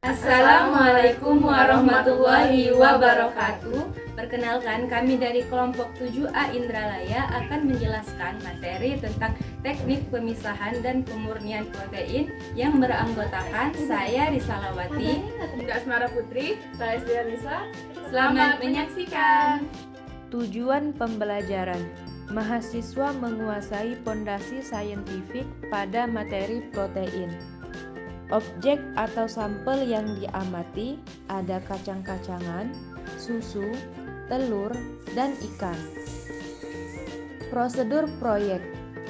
Assalamualaikum warahmatullahi wabarakatuh. Perkenalkan, kami dari kelompok 7A Indralaya akan menjelaskan materi tentang teknik pemisahan dan pemurnian protein yang beranggotakan saya Risalawati, Asmara Putri, saya Stia Lisa. Selamat menyaksikan. Tujuan pembelajaran: mahasiswa menguasai pondasi saintifik pada materi protein. Objek atau sampel yang diamati ada kacang-kacangan, susu, telur, dan ikan. Prosedur proyek: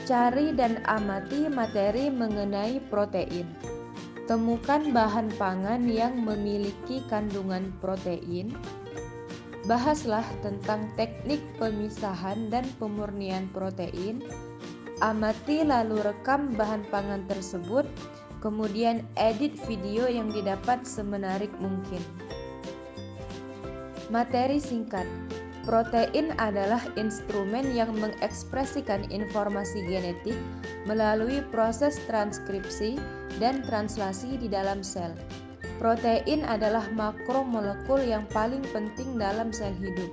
cari dan amati materi mengenai protein. Temukan bahan pangan yang memiliki kandungan protein. Bahaslah tentang teknik pemisahan dan pemurnian protein. Amati lalu rekam bahan pangan tersebut, kemudian edit video yang didapat semenarik mungkin. Materi singkat: protein adalah instrumen yang mengekspresikan informasi genetik melalui proses transkripsi dan translasi di dalam sel. Protein adalah makromolekul yang paling penting dalam sel hidup.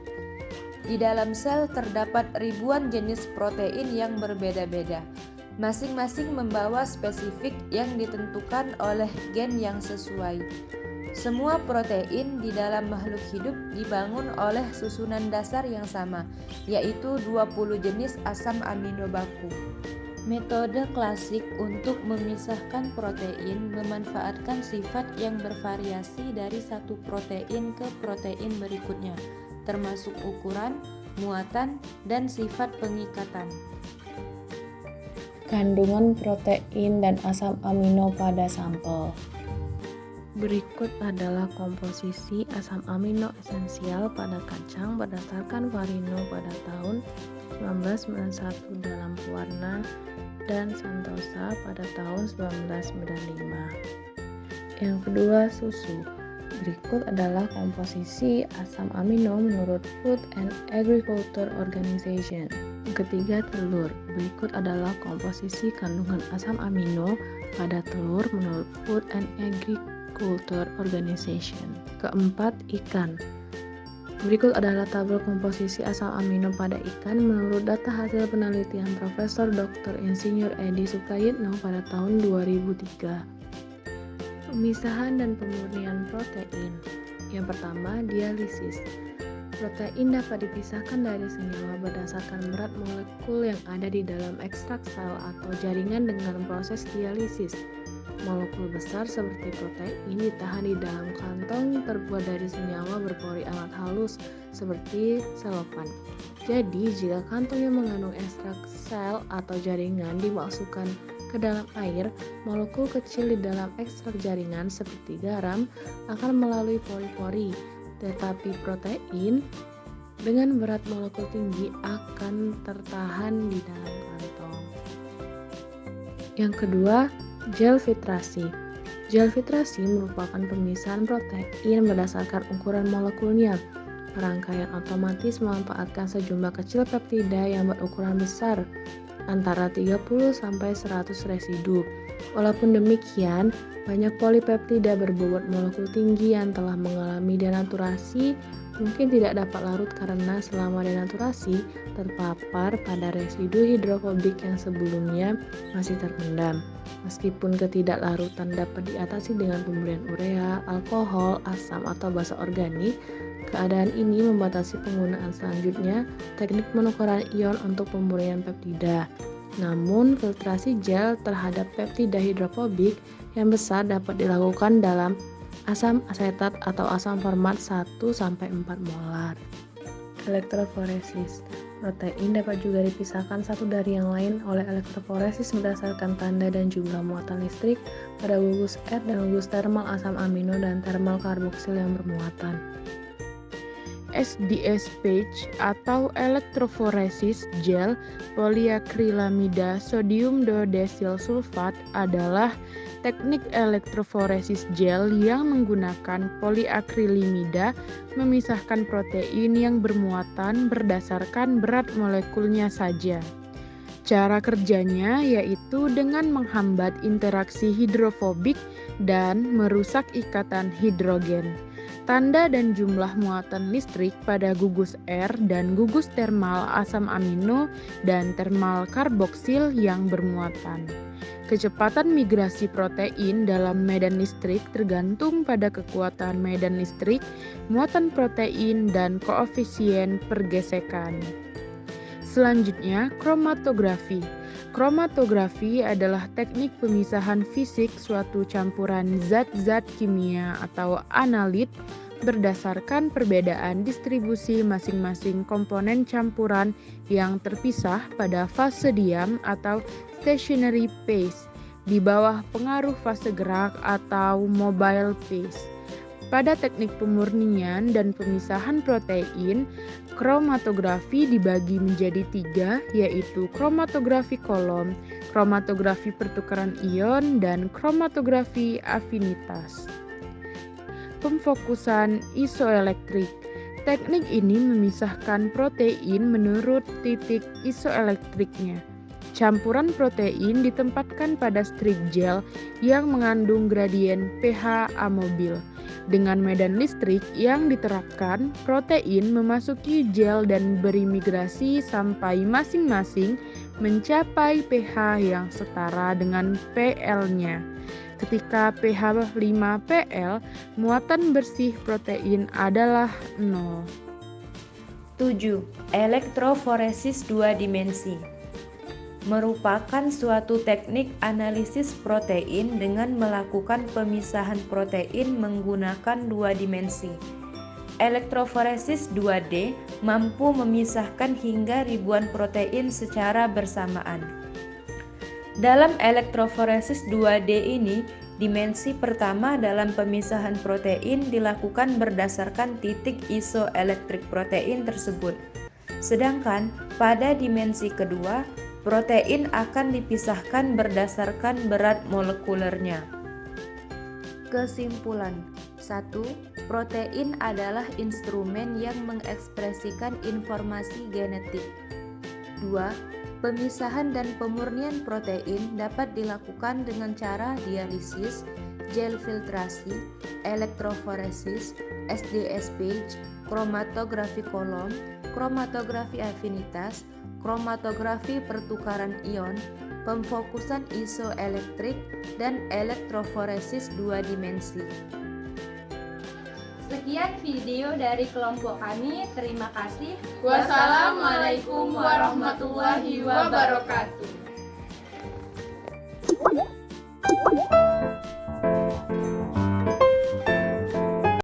Di dalam sel terdapat ribuan jenis protein yang berbeda-beda. Masing-masing membawa spesifik yang ditentukan oleh gen yang sesuai. Semua protein di dalam makhluk hidup dibangun oleh susunan dasar yang sama, yaitu 20 jenis asam amino baku. Metode klasik untuk memisahkan protein memanfaatkan sifat yang bervariasi dari satu protein ke protein berikutnya, termasuk ukuran, muatan, dan sifat pengikatan. Kandungan protein dan asam amino pada sampel. Berikut adalah komposisi asam amino esensial pada kacang berdasarkan Varino pada tahun 1991 dalam pewarna dan Santosa pada tahun 1995. Yang kedua, susu. Berikut adalah komposisi asam amino menurut Food and Agriculture Organization. Yang ketiga, telur. Berikut adalah komposisi kandungan asam amino pada telur menurut Food and Agriculture Organization. Keempat, ikan. Berikut adalah tabel komposisi asam amino pada ikan menurut data hasil penelitian Profesor Dr. Insinyur Edi Sukayitno pada tahun 2003. Pemisahan dan pemurnian protein. Yang pertama, dialisis. Protein dapat dipisahkan dari senyawa berdasarkan berat molekul yang ada di dalam ekstrak sel atau jaringan dengan proses dialisis. Molekul besar seperti protein ditahan di dalam kantong terbuat dari senyawa berpori amat halus seperti selofan. Jadi, jika kantong yang mengandung ekstrak sel atau jaringan dimasukkan ke dalam air, molekul kecil di dalam ekstrak jaringan seperti garam akan melalui pori-pori, tetapi protein dengan berat molekul tinggi akan tertahan di dalam kantong. Yang kedua, gel filtrasi. Gel filtrasi merupakan pemisahan protein berdasarkan ukuran molekulnya. Perangkaian otomatis memanfaatkan sejumlah kecil peptida yang berukuran besar, antara 30 sampai 100 residu. Walaupun demikian, banyak polipeptida berbobot molekul tinggi yang telah mengalami denaturasi mungkin tidak dapat larut karena selama denaturasi terpapar pada residu hidrofobik yang sebelumnya masih terpendam. Meskipun ketidaklarutan dapat diatasi dengan pemberian urea, alkohol, asam, atau basa organik, keadaan ini membatasi penggunaan selanjutnya teknik penukaran ion untuk pemurnian peptida. Namun, filtrasi gel terhadap peptida hidrofobik yang besar dapat dilakukan dalam asam asetat atau asam format 1-4 molar. Elektroforesis. Protein dapat juga dipisahkan satu dari yang lain oleh elektroforesis berdasarkan tanda dan jumlah muatan listrik pada gugus R dan gugus termal asam amino dan termal karboksil yang bermuatan. SDSPage atau elektroforesis gel poliakrilamida sodium dodesil sulfat adalah teknik elektroforesis gel yang menggunakan poliakrilamida memisahkan protein yang bermuatan berdasarkan berat molekulnya saja. Cara kerjanya yaitu dengan menghambat interaksi hidrofobik dan merusak ikatan hidrogen. Tanda dan jumlah muatan listrik pada gugus R dan gugus termal asam amino dan termal karboksil yang bermuatan. Kecepatan migrasi protein dalam medan listrik tergantung pada kekuatan medan listrik, muatan protein, dan koefisien pergesekan. Selanjutnya, kromatografi. Kromatografi adalah teknik pemisahan fisik suatu campuran zat-zat kimia atau analit berdasarkan perbedaan distribusi masing-masing komponen campuran yang terpisah pada fase diam atau stationary phase di bawah pengaruh fase gerak atau mobile phase. Pada teknik pemurnian dan pemisahan protein, kromatografi dibagi menjadi 3, yaitu kromatografi kolom, kromatografi pertukaran ion, dan kromatografi afinitas. Pemfokusan isoelektrik. Teknik ini memisahkan protein menurut titik isoelektriknya. Campuran protein ditempatkan pada strip gel yang mengandung gradien pH amobil. Dengan medan listrik yang diterapkan, protein memasuki gel dan berimigrasi sampai masing-masing mencapai pH yang setara dengan PL-nya. Ketika pH 5 PL, muatan bersih protein adalah 0. 7. Elektroforesis 2 dimensi merupakan suatu teknik analisis protein dengan melakukan pemisahan protein menggunakan 2 dimensi. Elektroforesis 2D mampu memisahkan hingga ribuan protein secara bersamaan. Dalam elektroforesis 2D ini, dimensi pertama dalam pemisahan protein dilakukan berdasarkan titik isoelektrik protein tersebut. Sedangkan pada dimensi kedua, protein akan dipisahkan berdasarkan berat molekulernya. Kesimpulan: 1. Protein adalah instrumen yang mengekspresikan informasi genetik. 2. Pemisahan dan pemurnian protein dapat dilakukan dengan cara dialisis, gel filtrasi, elektroforesis, SDS-phage, kromatografi kolom, kromatografi afinitas, kromatografi pertukaran ion, pemfokusan isoelektrik, dan elektroforesis 2 dimensi. Sekian video dari kelompok kami. Terima kasih. Wassalamualaikum warahmatullahi wabarakatuh.